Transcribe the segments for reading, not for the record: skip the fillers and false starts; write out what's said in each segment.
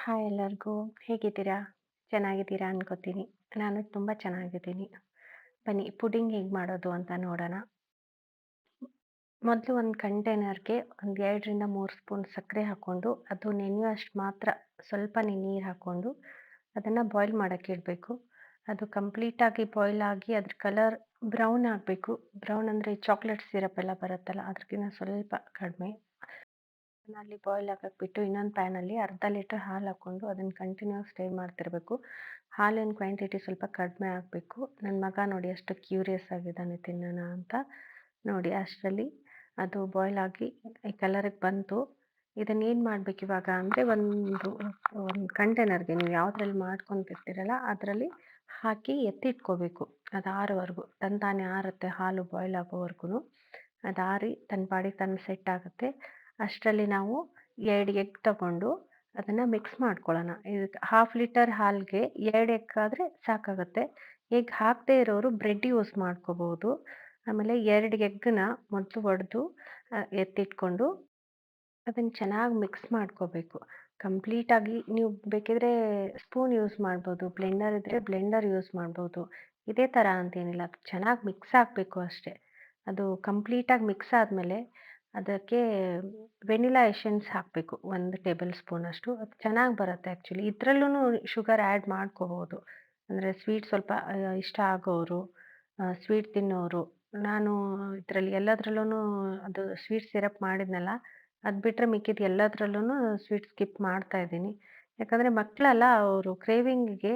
Hi ಎಲ್ಲರಿಗೂ. ಹೇಗಿದ್ದೀರಾ? ಚೆನ್ನಾಗಿದ್ದೀರಾ ಅನ್ಕೋತೀನಿ. ನಾನು ತುಂಬ ಚೆನ್ನಾಗಿದ್ದೀನಿ. ಬನ್ನಿ ಪುಡಿಂಗ್ ಹೇಗೆ ಮಾಡೋದು ಅಂತ ನೋಡೋಣ. ಮೊದಲು ಒಂದು ಕಂಟೈನರ್‌ಗೆ ಒಂದು 2ರಿಂದ 3 ಸ್ಪೂನ್ ಸಕ್ಕರೆ ಹಾಕ್ಕೊಂಡು, ಅದು ನೆನೆಯುವಷ್ಟು ಮಾತ್ರ ಸ್ವಲ್ಪನೇ ನೀರು ಹಾಕ್ಕೊಂಡು, ಅದನ್ನು ಬಾಯ್ಲ್ ಮಾಡೋಕ್ಕೆ ಇಡಬೇಕು. ಅದು ಕಂಪ್ಲೀಟಾಗಿ ಬಾಯ್ಲ್ ಆಗಿ ಅದ್ರ ಕಲರ್ ಬ್ರೌನ್ ಆಗಬೇಕು. ಬ್ರೌನ್ ಅಂದರೆ ಚಾಕ್ಲೇಟ್ ಸಿರಪ್ ಎಲ್ಲ ಬರುತ್ತಲ್ಲ, ಅದಕ್ಕಿಂತ ಸ್ವಲ್ಪ ಕಡಿಮೆ. ಅಲ್ಲಿ ಬಾಯ್ಲ್ ಆಗಕ್ಕೆ ಬಿಟ್ಟು ಇನ್ನೊಂದು ಪ್ಯಾನಲ್ಲಿ ಅರ್ಧ ಲೀಟರ್ ಹಾಲು ಹಾಕ್ಕೊಂಡು ಅದನ್ನು ಕಂಟಿನ್ಯೂಸ್ ಸ್ಟೇರ್ ಮಾಡ್ತಿರಬೇಕು. ಹಾಲಿನ ಕ್ವಾಂಟಿಟಿ ಸ್ವಲ್ಪ ಕಡಿಮೆ ಆಗಬೇಕು. ನನ್ನ ಮಗ ನೋಡಿ ಎಷ್ಟು ಕ್ಯೂರಿಯಸ್ ಆಗಿದ್ದಾನೆ ತಿನ್ನೋಣ ಅಂತ. ನೋಡಿ ಅಷ್ಟರಲ್ಲಿ ಅದು ಬಾಯ್ಲ್ ಆಗಿ ಈ ಕಲರಿಗೆ ಬಂತು. ಇದನ್ನು ಏನು ಮಾಡಬೇಕು ಇವಾಗ ಅಂದರೆ ಒಂದು ಕಂಟೈನರ್ಗೆ ನೀವು ಯಾವುದ್ರಲ್ಲಿ ಮಾಡ್ಕೊತಿರ್ತೀರಲ್ಲ ಅದರಲ್ಲಿ ಹಾಕಿ ಎತ್ತಿಟ್ಕೋಬೇಕು. ಅದು ಆರೋವರೆಗೂ ತಂತಾನೆ ಆರುತ್ತೆ, ಹಾಲು ಬಾಯ್ಲ್ ಆಗೋವರೆಗೂ. ಅದು ಆರಿ ತನ್ನ ಪಾಡಿಗೆ ತಾನು ಸೆಟ್ ಆಗುತ್ತೆ. ಅಷ್ಟರಲ್ಲಿ ನಾವು 2 ಎಗ್ ತಗೊಂಡು ಅದನ್ನು ಮಿಕ್ಸ್ ಮಾಡ್ಕೊಳ್ಳೋಣ. ಇದಕ್ಕೆ ಹಾಫ್ ಲೀಟರ್ ಹಾಲಿಗೆ 2 ಎಗ್ ಆದರೆ ಸಾಕಾಗುತ್ತೆ. ಎಗ್ ಹಾಕದೇ ಇರೋರು ಬ್ರೆಡ್ ಯೂಸ್ ಮಾಡ್ಕೋಬೋದು. ಆಮೇಲೆ 2 ಎಗ್ಗನ್ನ ಮೊದಲು ಒಡೆದು ಎತ್ತಿಟ್ಕೊಂಡು ಅದನ್ನು ಚೆನ್ನಾಗಿ ಮಿಕ್ಸ್ ಮಾಡ್ಕೋಬೇಕು. ಕಂಪ್ಲೀಟಾಗಿ ನೀವು ಬೇಕಿದ್ರೆ ಸ್ಪೂನ್ ಯೂಸ್ ಮಾಡ್ಬೋದು, ಬ್ಲೆಂಡರ್ ಇದ್ದರೆ ಬ್ಲೆಂಡರ್ ಯೂಸ್ ಮಾಡ್ಬೋದು. ಇದೇ ಥರ ಅಂತೇನಿಲ್ಲ, ಅದು ಚೆನ್ನಾಗಿ ಮಿಕ್ಸ್ ಆಗಬೇಕು ಅಷ್ಟೇ. ಅದು ಕಂಪ್ಲೀಟಾಗಿ ಮಿಕ್ಸ್ ಆದಮೇಲೆ ಅದಕ್ಕೆ ವೆನಿಲಾ ಎಸೆನ್ಸ್ ಹಾಕಬೇಕು 1 ಟೇಬಲ್ ಸ್ಪೂನಷ್ಟು. ಅದು ಚೆನ್ನಾಗಿ ಬರುತ್ತೆ ಆ್ಯಕ್ಚುಲಿ. ಇದರಲ್ಲೂ ಶುಗರ್ ಆ್ಯಡ್ ಮಾಡ್ಕೋಬೋದು. ಅಂದರೆ ಸ್ವೀಟ್ ಸ್ವಲ್ಪ ಇಷ್ಟ ಆಗೋರು, ಸ್ವೀಟ್ ತಿನ್ನೋರು. ನಾನು ಇದರಲ್ಲಿ ಎಲ್ಲದ್ರಲ್ಲೂ ಅದು ಸ್ವೀಟ್ ಸಿರಪ್ ಮಾಡಿದ್ನಲ್ಲ, ಅದು ಬಿಟ್ಟರೆ ಮಿಕ್ಕಿದ ಎಲ್ಲದ್ರಲ್ಲೂ ಸ್ವೀಟ್ ಸ್ಕಿಪ್ ಮಾಡ್ತಾ ಇದ್ದೀನಿ. ಯಾಕಂದರೆ ಮಕ್ಕಳಲ್ಲ, ಅವರು ಕ್ರೇವಿಂಗಿಗೆ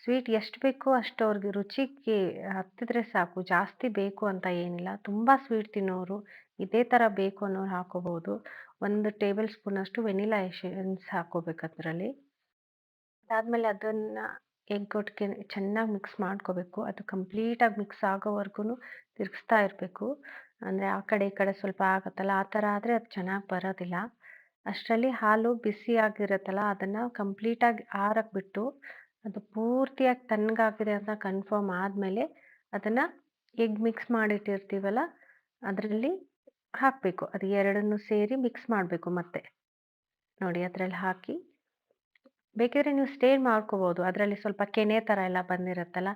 ಸ್ವೀಟ್ ಎಷ್ಟು ಬೇಕೋ ಅಷ್ಟು ಅವ್ರಿಗೆ ರುಚಿಗೆ ಹತ್ತಿದ್ರೆ ಸಾಕು. ಜಾಸ್ತಿ ಬೇಕು ಅಂತ ಏನಿಲ್ಲ. ತುಂಬ ಸ್ವೀಟ್ ತಿನ್ನೋರು ಇದೇ ಥರ ಬೇಕು ಅನ್ನೋರು ಹಾಕೋಬೋದು. 1 ಟೇಬಲ್ ಸ್ಪೂನಷ್ಟು ವೆನಿಲಾ ಎಸೆನ್ಸ್ ಹಾಕ್ಕೋಬೇಕು ಅದರಲ್ಲಿ. ಅದಾದಮೇಲೆ ಅದನ್ನು ಎಗ್ ಒಟ್ಟಿಗೆ ಚೆನ್ನಾಗಿ ಮಿಕ್ಸ್ ಮಾಡ್ಕೋಬೇಕು. ಅದು ಕಂಪ್ಲೀಟಾಗಿ ಮಿಕ್ಸ್ ಆಗೋವರೆಗೂ ತಿರುಗಿಸ್ತಾ ಇರಬೇಕು. ಅಂದರೆ ಆ ಕಡೆ ಈ ಕಡೆ ಸ್ವಲ್ಪ ಆಗುತ್ತಲ್ಲ, ಆ ಥರ ಆದರೆ ಅದು ಚೆನ್ನಾಗಿ ಬರೋದಿಲ್ಲ. ಅಷ್ಟರಲ್ಲಿ ಹಾಲು ಬಿಸಿಯಾಗಿರುತ್ತಲ್ಲ, ಅದನ್ನು ಕಂಪ್ಲೀಟಾಗಿ ಆರಕ್ಕೆ ಬಿಟ್ಟು ಅದು ಪೂರ್ತಿಯಾಗಿ ತಣ್ಣಗಾಗಿದೆ ಅಂತ ಕನ್ಫರ್ಮ್ ಆದಮೇಲೆ ಅದನ್ನು ಎಗ್ ಮಿಕ್ಸ್ ಮಾಡಿಟ್ಟಿರ್ತೀವಲ್ಲ ಅದರಲ್ಲಿ ಹಾಕಬೇಕು. ಅದು ಎರಡನ್ನೂ ಸೇರಿ ಮಿಕ್ಸ್ ಮಾಡಬೇಕು ಮತ್ತೆ. ನೋಡಿ ಅದರಲ್ಲಿ ಹಾಕಿ ಬೇಕಿದ್ರೆ ನೀವು ಸ್ಟೇರ್ ಮಾಡ್ಕೋಬೋದು. ಅದರಲ್ಲಿ ಸ್ವಲ್ಪ ಕೆನೆ ಥರ ಎಲ್ಲ ಬಂದಿರುತ್ತಲ್ಲ,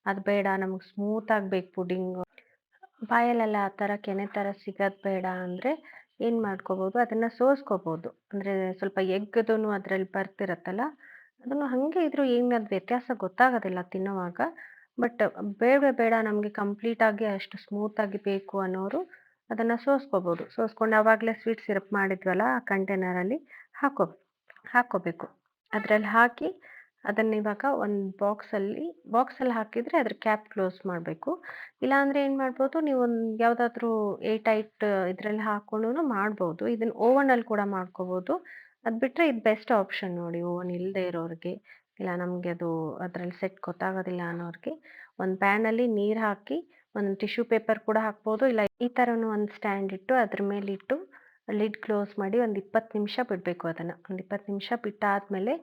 ಅದು ಬೇಡ ನಮಗೆ ಸ್ಮೂತಾಗಿ ಬೇಕು ಪುಡಿಂಗು. ಬಾಯಲ್ಲೆಲ್ಲ ಆ ಥರ ಕೆನೆ ಥರ ಸಿಗೋದು ಬೇಡ ಅಂದರೆ ಏನು ಮಾಡ್ಕೋಬೋದು, ಅದನ್ನು ಸೋಸ್ಕೋಬೋದು. ಅಂದರೆ ಸ್ವಲ್ಪ ಎಗ್ಗದೂ ಅದರಲ್ಲಿ ಬರ್ತಿರುತ್ತಲ್ಲ, ಅದನ್ನು ಹಾಗೆ ಇದ್ರೂ ಏನದು ವ್ಯತ್ಯಾಸ ಗೊತ್ತಾಗೋದಿಲ್ಲ ತಿನ್ನೋವಾಗ. ಬಟ್ ಬೇಡವೇ ಬೇಡ ನಮಗೆ ಕಂಪ್ಲೀಟಾಗಿ ಅಷ್ಟು ಸ್ಮೂತಾಗಿ ಬೇಕು ಅನ್ನೋರು ಅದನ್ನು ಸೋಸ್ಕೋಬೋದು. ಸೋಸ್ಕೊಂಡು ಆವಾಗಲೇ ಸ್ವೀಟ್ ಸಿರಪ್ ಮಾಡಿದ್ವಲ್ಲ ಆ ಕಂಟೈನರಲ್ಲಿ ಹಾಕ್ಕೋಬೇಕು. ಅದರಲ್ಲಿ ಹಾಕಿ ಅದನ್ನಿವಾಗ ಒಂದು ಬಾಕ್ಸಲ್ಲಿ ಹಾಕಿದರೆ ಅದ್ರ ಕ್ಯಾಪ್ ಕ್ಲೋಸ್ ಮಾಡಬೇಕು. ಇಲ್ಲಾಂದರೆ ಏನು ಮಾಡ್ಬೋದು, ನೀವು ಒಂದು ಯಾವುದಾದ್ರೂ ಏರ್ ಟೈಟ್ ಇದರಲ್ಲಿ ಹಾಕ್ಕೊಂಡೂ ಮಾಡ್ಬೋದು. ಇದನ್ನು ಓವನಲ್ಲಿ ಕೂಡ ಮಾಡ್ಕೋಬೋದು. ಅದು ಬಿಟ್ಟರೆ ಇದು ಬೆಸ್ಟ್ ಆಪ್ಷನ್ ನೋಡಿ, ಓವನ್ ಇಲ್ಲದೆ ಇರೋರಿಗೆ, ಇಲ್ಲ ನಮಗೆ ಅದು ಅದರಲ್ಲಿ ಸೆಟ್ ಗೊತ್ತಾಗೋದಿಲ್ಲ ಅನ್ನೋರಿಗೆ. ಒಂದು ಪ್ಯಾನಲ್ಲಿ ನೀರು ಹಾಕಿ ಒಂದು ಟಿಶ್ಯೂ ಪೇಪರ್ ಕೂಡ ಹಾಕ್ಬೋದು. ಇಲ್ಲ ಈ ಥರನೂ ಒಂದು ಸ್ಟ್ಯಾಂಡ್ ಇಟ್ಟು ಅದ್ರ ಮೇಲಿಟ್ಟು ಲಿಡ್ ಕ್ಲೋಸ್ ಮಾಡಿ ಒಂದು 20 ನಿಮಿಷ ಬಿಡಬೇಕು ಅದನ್ನು. ಒಂದು 20 ನಿಮಿಷ ಬಿಟ್ಟಾದಮೇಲೆ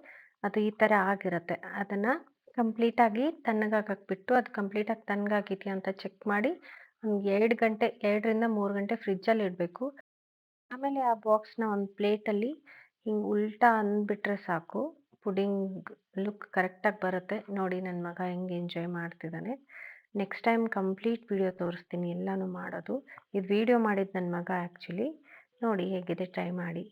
ಅದು ಈ ಥರ ಆಗಿರುತ್ತೆ. ಅದನ್ನು ಕಂಪ್ಲೀಟಾಗಿ ತಣ್ಣಗಾಗಕ್ಕೆ ಬಿಟ್ಟು ಅದು ಕಂಪ್ಲೀಟಾಗಿ ತಣ್ಣಗಾಗಿದೆಯಾ ಅಂತ ಚೆಕ್ ಮಾಡಿ ಒಂದು 2 ಗಂಟೆ 2ರಿಂದ 3 ಗಂಟೆ ಫ್ರಿಜ್ಜಲ್ಲಿ ಇಡಬೇಕು. ಆಮೇಲೆ ಆ ಬಾಕ್ಸ್‌ನ ಒಂದು ಪ್ಲೇಟಲ್ಲಿ ಹಿಂಗೆ ಉಲ್ಟಾ ಅಂದ್ಬಿಟ್ರೆ ಸಾಕು, ಪುಡಿಂಗ್ ಲುಕ್ ಕರೆಕ್ಟಾಗಿ ಬರುತ್ತೆ. ನೋಡಿ ನನ್ನ ಮಗ ಹೆಂಗೆ ಎಂಜಾಯ್ ಮಾಡ್ತಿದ್ದಾನೆ. ನೆಕ್ಸ್ಟ್ ಟೈಮ್ ಕಂಪ್ಲೀಟ್ ವಿಡಿಯೋ ತೋರಿಸ್ತೀನಿ ಎಲ್ಲನೂ ಮಾಡೋದು. ಇದು ವಿಡಿಯೋ ಮಾಡಿದ್ದು ನನ್ನ ಮಗ ಆ್ಯಕ್ಚುಲಿ. ನೋಡಿ ಹೇಗಿದೆ, ಟ್ರೈ ಮಾಡಿ.